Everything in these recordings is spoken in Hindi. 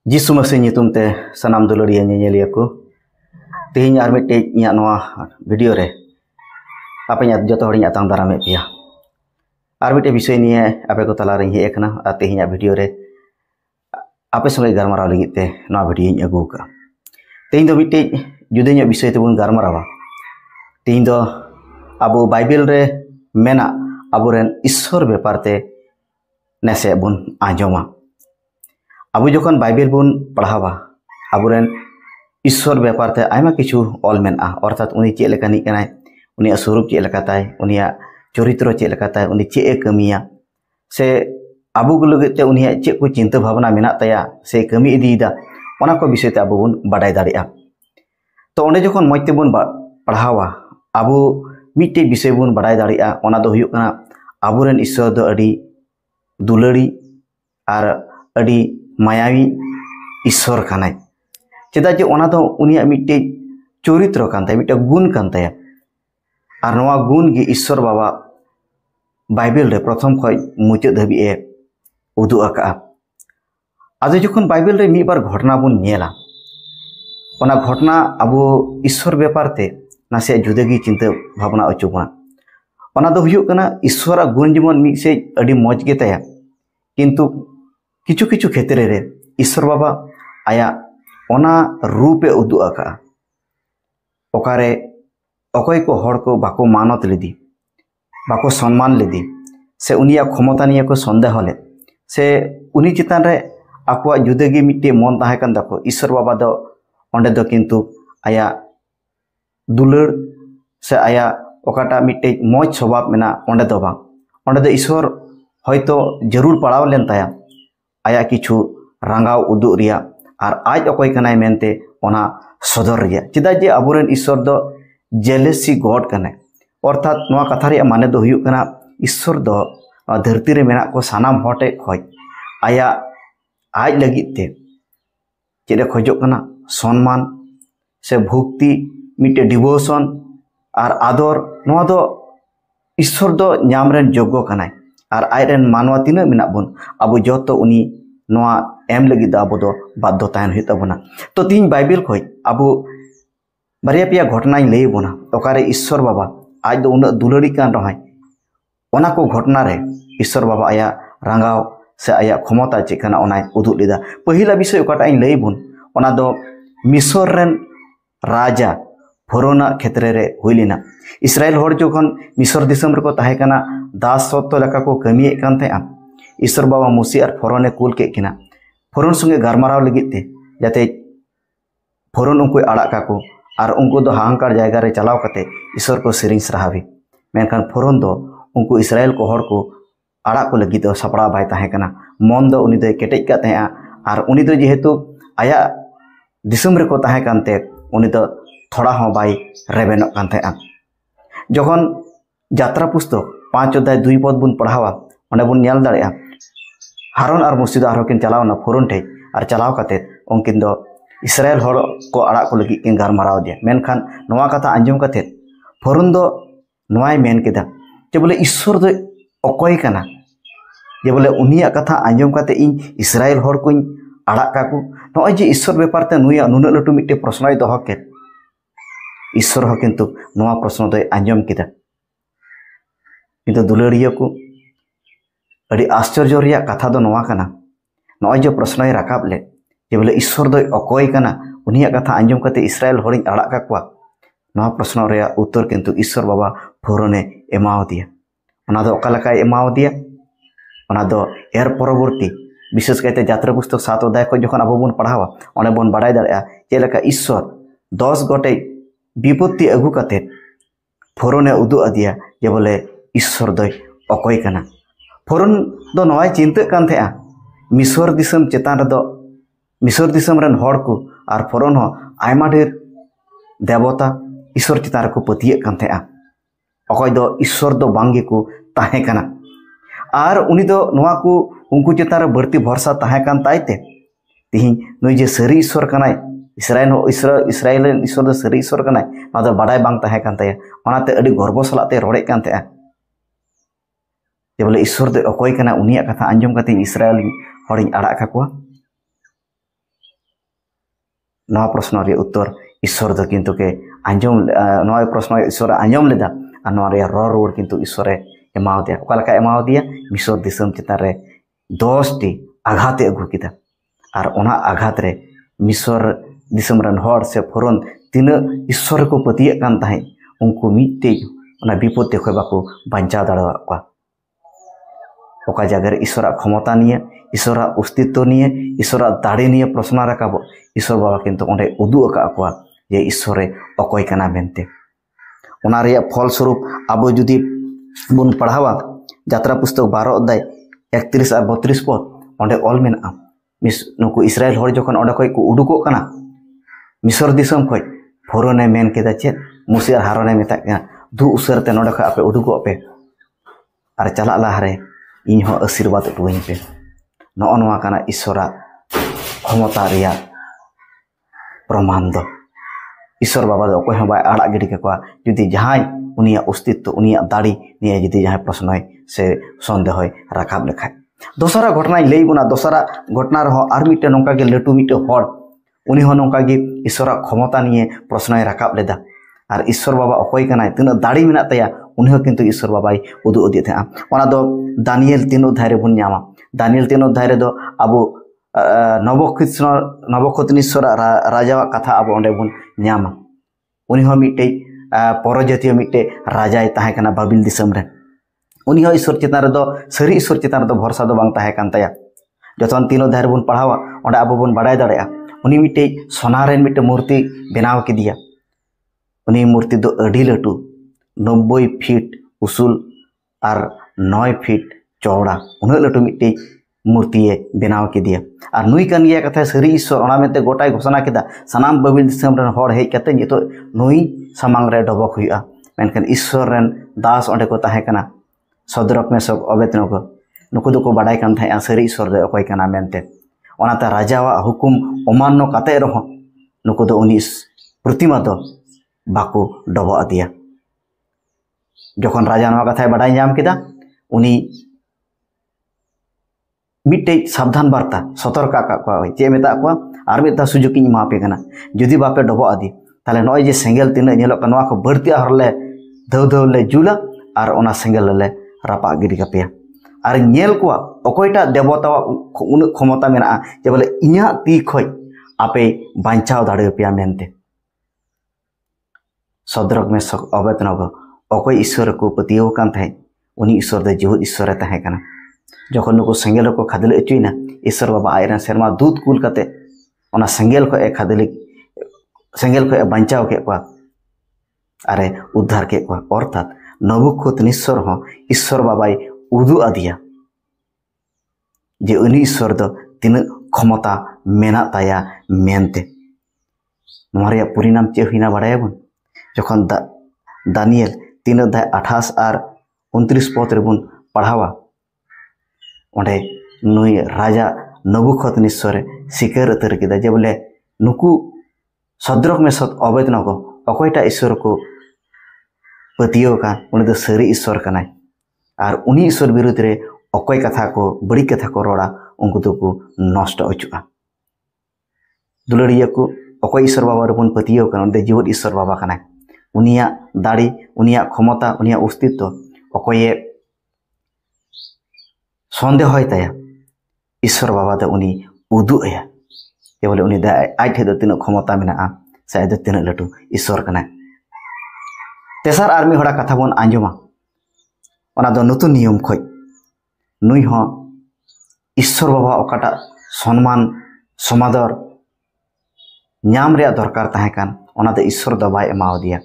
जिसु मसीह nyutum te sanam duluriya nyanyeliya ko tehinya ar mite nya noa video re apa nya joto hori nya tang darame pia ar mite bisoy niye ape ko tala ring he ekna tehinya video re ape songe garmara lagi te noa video nya agu ka tehin do mite judenya bisoy te bun garmarawa tehin do abu bible re mena aburen ishor bepar te nese bun anjoma abu jokon Bible bun पढ़ावा aburen ईश्वर व्यापार ते आयमा किछु ऑल मेन आ अर्थात उनी चे लेकानी कनाय उनी स्वरूप चे लेकाताय उनिया चरित्र चे लेकाताय उनी चे कमिया से आबु गुलगे ते उनिया चे को चिंता भावना मेना ताया से कमी इदीदा ओना को विषय ते आबु बun बाडाय दाड़िया तो ओंडे जखन मजते बun पढ़ावा आबु मिटे विषय बun बाडाय दाड़िया ओना दो हुयुग कना आबुरेन ईश्वर दो अडी दुलड़ी आर अडी मायावी ईश्वर खानाय चेदा जे ओना दो उनिया मिटे चरित्र कान ताय मिटे गुण कान ताय आर नवा गुण गे ईश्वर बाबा बाइबल रे प्रथम खय मुचाद धाबी ए उदु आका आज जखन बाइबल रे मिबार घटना बुन नेला ओना घटना आबो ईश्वर व्यापार ते नासे जुदेगी चिंता भावना अचुबना ओना दो हुयुग कना ईश्वर गुण जेमन मि से अडी मौज गे ताया किंतु किछु किछु क्षेत्र रे ईश्वर बाबा आया ओना रूपे उदु आका ओकारे अकय को हड़ को बाको मानत लेदी बाको सम्मान लेदी से उनिया क्षमता निया को संदेह ले से उनी चितान रे आकुआ जुदेगी मिट्टे मन ताहे कान दाको ईश्वर बाबा दो ओंडे दो किंतु आया दुलड़ से आया ओकाटा मिट्टे मौज स्वभाव मेना ओंडे दो बांग ओंडे दो ईश्वर हयतो जरूर पड़ाव लेन ताया आया किछु रंगाव उदु रिया आर आज अकय कनाय मेनते ओना सदर रिया चिदा जे आबुरेन ईश्वर दो जेलेसी गॉड कनाय अर्थात नोआ कथा रिया माने दो हुयुग कना ईश्वर दो धरती रे मेना को सानाम हटे खय आया आज लगित ते चेदे खजोग कना सम्मान से भक्ति मिटे डिवोशन आर आदर नोआ दो ईश्वर दो न्यामरेन योग्य कनाय आर आयरेन मानवा तीना मेना बन आबो जतो उनी नोआ एम लगी दा आबो दो बाध्य तायन हुई तबना तो तीन बाइबल खय आबो बारिया पिया घटना लई बोना ओकारे ईश्वर बाबा आज दो उन दुलड़ी कान रहय ओना को घटना रे ईश्वर बाबा आया रंगाव से आया क्षमता चेकना ओनाय उदुग लेदा पहिला विषय ओकाटा इन लई बोन ओना दो मिस्र रेन राजा फरोना क्षेत्र रे हुइलिना इस्राएल हर जखन मिस्र दिसम रे को ताहे कना दास सत्तो लेका को कमिए कान थे ईश्वर बाबा मुसी और फरोने कुल के किना फरोन संगे गारमाराव लगित ते जाते फरोन उनको आड़ा काको और उनको दो हाहाकार जायगा रे चलाव कते ईश्वर को सेरिंग सराहावी मेनखान फरोन दो उनको इस्राएल को हर को आड़ा को लगी दो सपड़ा बाय ताहे कना मन दो उनी दो केटेज का तहे और उनी दो जेहेतु आया दिसम रे को ताहे कानते उनी दो थोड़ा हो बाय रेबेनक कान थे जखन यात्रा पुस्तक 5 अध्याय 2 पद बुन पढ़ावा ओंडे बुन नेल दाड़ेया हारून और मुसी दो आरोकिन चलावना फरोन ठे और चलाव काते उनकिन दो इस्राएल हर को आड़ा को लगी किन गारमाराव दिया मेनखान नोआ कथा आंजम काते फरोन दो नोआय मेन केदा जे बोले ईश्वर दो अकय काना जे बोले उनिया कथा आंजम काते इन इस्राएल हर को आड़ा काकू नोय जे ईश्वर व्यापार ते नुया नुना लटू मिटे प्रश्नय दोह के ईश्वर हो किंतु नोआ प्रश्न दो आंजम केदा किंतु दुलड़िया को अड़ी आश्चर्य रिया कथा दो नोआ काना नोय जो प्रश्न राकाब ले जे बोले ईश्वर दो अकय काना उनिया कथा आंजम काते इस्राएल हरिं आड़ा काकुआ नोआ प्रश्न रिया उत्तर किंतु ईश्वर बाबा फरोने एमाव दिया ओना दो ओका लकाय एमाव दिया ओना दो एर परवर्ती विशेष कायते यात्रा पुस्तक 7 अध्याय को जखन आबो बन पढ़ावा ओने बन बाडाय दाड़या जे लेका ईश्वर 10 गोटे विपत्ति अगु काते फरोने उदु अदिया जे बोले ईश्वर दो अकय काना फरोन दो नोय चिंता कान थे मिस्र दिसम चेतान रे दो मिस्र दिसम रेन हड़ को और फरोन हो आयमा ढेर देवता ईश्वर चितान को पतिये कान थे अकय दो ईश्वर दो बांगे को ताहे काना और उनी दो नोआ को उनको चितान रे बढ़ती भरोसा ताहे कान ताइते तिहिं नुई जे सरी ईश्वर कानाय इस्राएल ईश्वर दो सरी ईश्वर कानाय ना दो बाडाय बांग ताहे कान ताया ओनाते अडी गर्व सलाते रोड़े कान थे जे बोले ईश्वर दो अकय काना उनिया कथा आंजम काते इस्राएल हरिं आड़ा काकुआ नवा प्रश्न रे उत्तर ईश्वर दो किंतु के आंजम नवा प्रश्न ईश्वर आंजम लेदा और नवा रे रॉ रोड किंतु ईश्वर एमाव दिया ओका लका एमाव दिया मिसर दिसम चितान रे 10 टी आघात अगू किदा और ओना आघात रे मिसर दिसम रन हर से फरन तीन ईश्वर को पतिये कान ताहे उनको मिट्टे ओना विपत्ति खय बाको बांचा दाड़ा को ओका जगह ईश्वर क्षमता निये ईश्वर अस्तित्व निये ईश्वर दाड़े निये प्रश्न राकाबो ईश्वर बाबा किंतु ओंडे उदु अका को जे ईश्वर अकय काना मेनते ओना रे फल स्वरूप आबो जुदी बुन पढ़ावा यात्रा पुस्तक 12 अध्याय 31 और 32 पद ओंडे ऑल मेना मिस नुकु इस्राएल हर जखन ओंडे खय को उडुको काना मिसर दिसम खय फरोने मेन केदा चेत मुसे और हारोने मेता दु उसरते नोडे खय आपे उडुको पे और चला लाहारे इन हो आशीर्वाद टुवኝ पे नोआ काना ईश्वर क्षमता रिया प्रमाण दो ईश्वर बाबा दो कोई बाय आड़ा गिडी के जुदी जहां उनिया अस्तित्व उनिया दाड़ी निया जुदी जहां प्रश्न से सन्देह राकाब लेखा दोसरा घटना लई बुना दोसरा घटना रहो आर मिटे नोका के लटू मिटे हर उनी हो नोका के ईश्वर क्षमता निये प्रश्न राकाब लेदा और ईश्वर बाबा अकोय कनाय तीन दाड़ी मेना तया उनी हो किंतु ईश्वर बाबाई उदु उदी थे ओना दो दानियल 3 अध्याय रे बुन न्यामा दानियल 3 अध्याय रे दो अबो नबोखतनेश्वर राजा कथा अब ओंडे बुन न्यामा उनी हो मिटे परजातीय मिटे राजाय ताहे कना बाबिल दिसम रे उनी हो ईश्वर चितान रे दो सरी ईश्वर चितान रे दो भरोसा दो बांग ताहे कान तया जतन 3 अध्याय रे बुन पढ़ावा ओंडे अब बुन बाडाय दाड़या उनी मिटे सोनारेन मिटे मूर्ति बनाव किदिया उनी मूर्ति दो अडी लटू 90 फीट उसूल और 9 फीट चौड़ा उन लटू मिट्टी मूर्ति बनाव किदिया और नुई कान गया कथा सरी ईश्वर ओना मेते गोटाय घोषणा किदा सनाम बाबिल दिसम रन हर हेज कते नितो नुई सामांग रे डबक हुआ मेनखान ईश्वर रन दास ओंडे को ताहे कना सदरक में सब अबेतनो नुकु दो को बाडाय कान थाया सरी ईश्वर दो अकय कना मेनते ओनाते राजावा हुकुम अमान्य काते रहो नुकु दो उनी प्रतिमा दो बाको डबो आदिया जखन राजा नवा कथाय बाडाय नाम किदा उनी मिट्टे सावधान वार्ता सतर्क चे मेता को और मिता सुजुक इन मापे कना जुदी बापे डबो आदि ताले नय जे सेंगेल तीन नेलो कनवा को बर्ती हरले धव धव ले जुला और ओना सेंगेल ले रापा गिरी कपेया और नेल को अकोयटा देवता उन क्षमता मेना जे बोले इया ती खय आपे बांचाव दाड़े पेया मेनते सदरक में सक अबेतनग अकोय ईश्वर को पतियो कान थाय उनी ईश्वर दे जीव ईश्वर ताहे कना जखन नुको सेंगेल को खादले अचुइना ईश्वर बाबा आयरन शर्मा दूध कुल कते ओना सेंगेल को खादले सेंगेल को बांचाव के को अरे उद्धार के को अर्थात नबुखतनेश्वर हो ईश्वर बाबाई उदु आदिया जे उनी ईश्वर दो तीन क्षमता मेना ताया मेनते नोरिया परिणाम चे हुइना बाडायाबन जखन दानियल 3 अध्याय 28 और 29 पद रे बुन पढ़ावा ओंडे नुई राजा नबुखतनेश्वर सिकर उतर किदा जे बोले नुकु सदरक में सत अबेदन को अकोयटा ईश्वर को पतियो का उनी दो सरी ईश्वर कनाय और उनी ईश्वर विरुद्ध रे अकोय कथा को बड़ी कथा को रोड़ा उनको तो को नष्ट अचुआ दुलड़िया को अकोय ईश्वर बाबा रबन पतियो का उनदे जीवन ईश्वर बाबा कनाय उनिया दाड़ी उनिया क्षमता उनिया अस्तित्व अकोये सन्देह है ताया ईश्वर बाबा दो उनी उदु आया ये बोले उनी आज दो तीन क्षमता मेना से दो तीन लटू ईश्वर कना तेसार आर्मी हड़ा कथा बन आंजमा ओना दो नतुन नियम खय नुई हो ईश्वर बाबा ओकाटा सम्मान समादर नाम रे दरकार ताहे कान ओना दो ईश्वर दो बाय एमाव दिया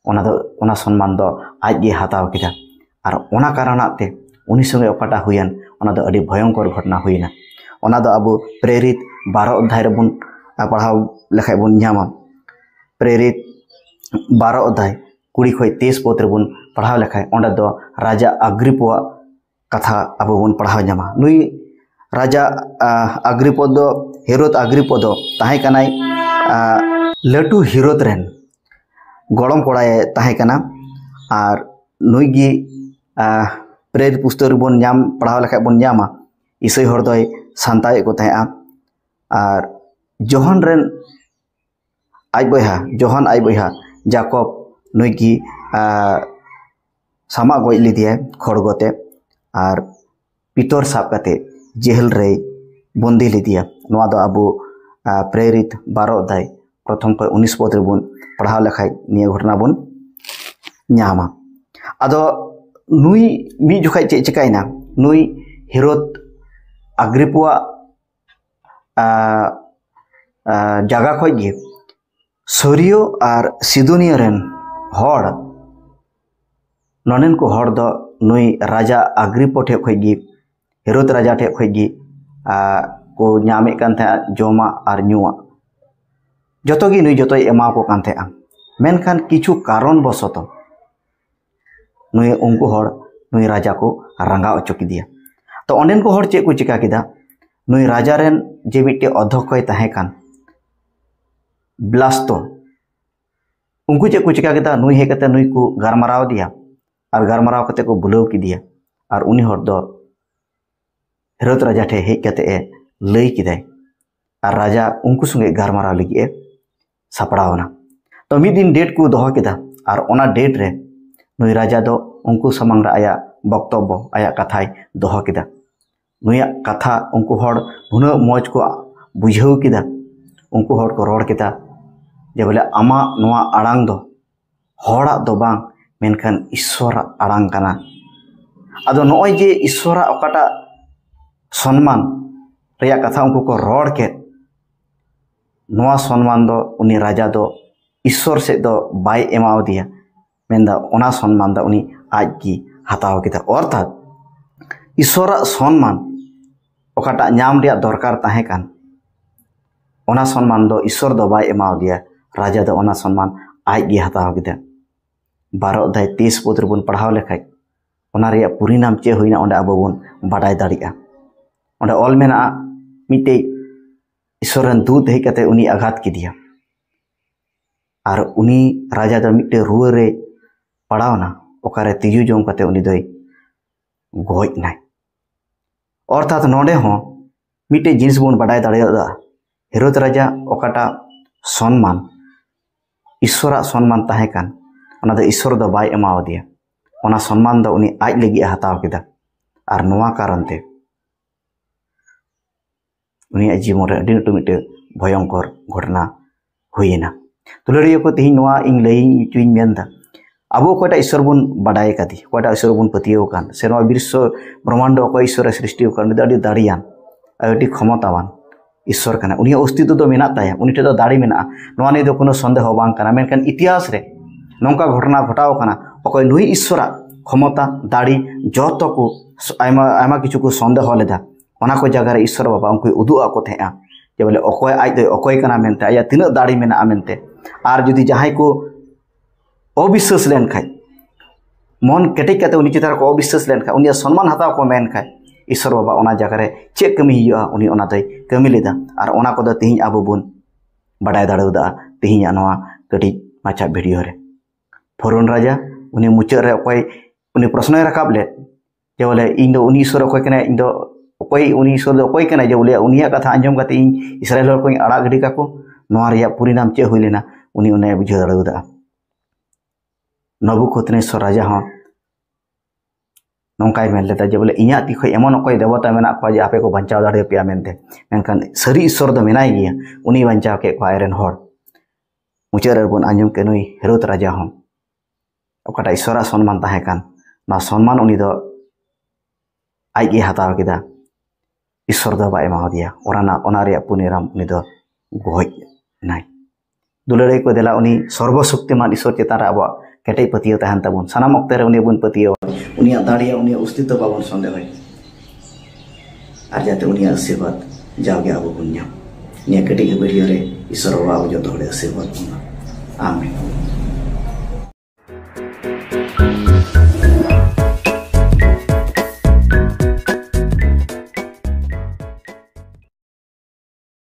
ओना सम्मान दो आज गे हताव किदा और ओना कारणाते उनी संगे ओकाटा हुयन ओना दो अड़ी भयंकर घटना हुईना ओना दो अब प्रेरित 12 अध्याय रे बुन पढ़ाव लेखाय बुन न्यामा प्रेरित 12 अध्याय 20 खय 23 पद रे बुन पढ़ाव लेखाय ओंडे दो राजा अग्रिपवा कथा अब बुन पढ़ाव न्यामा नुई राजा अग्रिप दो हेरोद अग्रिप दो ताहे कनाय लटू हिरोद रेन गड़म कोड़ाए ताहे कना और नुई गी प्रेरित पुस्तक बन नाम पढ़ाव लेखा बन नामा ईसई हर दय सांताए को ताहे और Johan rain aj boyha Johan aj boyha Jacob nui ki sama goj lidiya khorgote ar Peter sab kate jehel re bondi lidiya noa do abu प्रेरित 12 अध्याय प्रथम को 19 पद बन पढ़ा लेखाय निया घटना बन नामा आदो नुई मी जुखाय चे चिकायना नुई हेरोद अग्रिपुआ जागा खय गे सरियो आर सिदोनिया रेन हड़ ननेन को हड़ दो नुई राजा अग्रिपो ठे खय गे हेरोद राजा ठे खय गे को नामे कान थे जोमा आर नुआ जतो गी नुई जतो एमा को कान थे मेनखान किछु कारण बसत नुई उनको हड़ नुई राजा को रंगा अचो किदिया तो ओनेन को हड़ चे को चिका किदा नुई राजा रेन जे मिटे अध्यक्ष तहे कान ब्लास्तो उनको चे को चिका किदा नुई हे कते नुई को गारमाराव दिया और गारमाराव कते को बुलाव किदिया और उनी हड़ दो हेरोद राजा ठे हे कते लई किदाय और राजा उनको संगे गारमाराव लगी सापड़ावना तो मिद दिन डेट को दोहो किदा और ओना डेट रे नुई राजा दो उनको समंग आया बक्तव्य आया कथाय दोहो किदा नुया कथा उनको हड़ हुना मौज को बुझाव किदा उनको हड़ को रोड किदा जे बोले आमा नोआ आड़ांग दो हड़ा दो बांग मेनखान ईश्वर आड़ांग काना आदो नोय जे ईश्वर ओकाटा सम्मान रेया कथा उनको को रोड के नोआ सम्मान दो उनी राजा दो ईश्वर से दो बाय एमाव दिया मेंदा ओना सम्मान दा उनी आज की हताव किदा अर्थात ईश्वर सम्मान ओकाटा नाम रिया दरकार ताहे कान ओना सम्मान दो ईश्वर दो बाय एमाव दिया राजा दो ओना सम्मान आज की हताव किदा 12 अध्याय 30 पद रे बन पढ़ाव लेखाय ओना रिया परिणाम चे होइना ओंडे आबो बन बाडाय दाड़िया ओंडे ऑल मेना मिटे ईश्वर रन दूत हे कते उनी आघात किदिया और उनी राजा दो मिटे रुआ रे पड़ावना ओकारे तिजु जोम कते उनी दोय गoj नाय अर्थात नोडे हो मिटे जिनिस बन बाडाय दाड़िया हेरोद राजा ओकाटा सम्मान ईश्वर सम्मान ताहे कान ओना दो ईश्वर दो बाय एमाव दिया ओना सम्मान दो उनी आज लगी हताव किदा और नोआ कारण ते उनी जीवन रे अडी लटु मिटे भयंकर घटना हुईना तुलड़िया को तेही नोआ इंग लई चुई मेनदा अबो कोटा ईश्वर बन बाडाय कादी कोटा ईश्वर बन पतियो कान से नोआ विश्व ब्रह्मांड को ईश्वर सृष्टि कान अडी दाड़ियान अडी क्षमतावान ईश्वर काना उनी अस्तित्व दो मेना ताया उनी ठे दो दाड़ी मेना नोआ ने दो कोनो संदेह बांग काना मेनखान इतिहास रे नोंका घटना घटाव काना अकय नुई ईश्वरा क्षमता दाड़ी जतो को आयमा आयमा किछु को संदेह लेदा ओना को जगह रे ईश्वर बाबा उनको उदु आको थेआ जे बोले अकय आज दो अकय काना मेनते आया तिना दाड़ी मेना मेनते आर जदि जहाय को अविश्वास लेन खाय मन केटेज काते उनी चितार को अविश्वास लेन खाय उनी सम्मान हताव को मेन खाय ईश्वर बाबा ओना जगह रे चे कमी हियुआ उनी ओना दय कमी लेदा आर ओना को दो तिहिं आबो बन बाडाय दाड़ेदा तिहिं नोआ कटिज माछा वीडियो रे फरोन राजा उनी मुचाद रे अकय उनी प्रश्न रकाब ले जे बोले इन दो उनी ईश्वर अकय कने इन दो अकय उनी ईश्वर दो अकय कने जे बोले उनिया कथा आंजम काते इन इस्राएल हर को आड़ा गडी काको नोआ रिया परिणाम चे हुई लेना उनी उने बुझाव दाड़ेदा नबुकदनेस्वर राजा हो नौकाय मेन लेदा जे बोले इया ती खय एमन अकय देवता मेना को जे आपे को बंचाव दाड़े पेया मेनते मेनखान सरी ईश्वर दो मेनाय गिया उनी बंचाव के को आयरन हड़ मुचाद रे बन आंजम के नुई हेरोद राजा हो ओकाटा ईश्वर सम्मान ताहे कान ना सम्मान उनी दो आज गे हताव किदा ईश्वर दो बाय एमाव दिया ओना रे पुनेराम उनी दो गoj नाय दुलड़े को देला उनी सर्वशक्तिमान ईश्वर चेतान रे आबो केटे पतियो तहन तबन सानाम अक्ते रे उनी बन पतियो उनी दाड़िया उनी अस्तित्व बाबन संदेह होय आर जाते उनी आशीर्वाद जागे आबो बन नाम निया केटे के वीडियो रे ईश्वर बाबा जो तोड़े आशीर्वाद बन आमीन।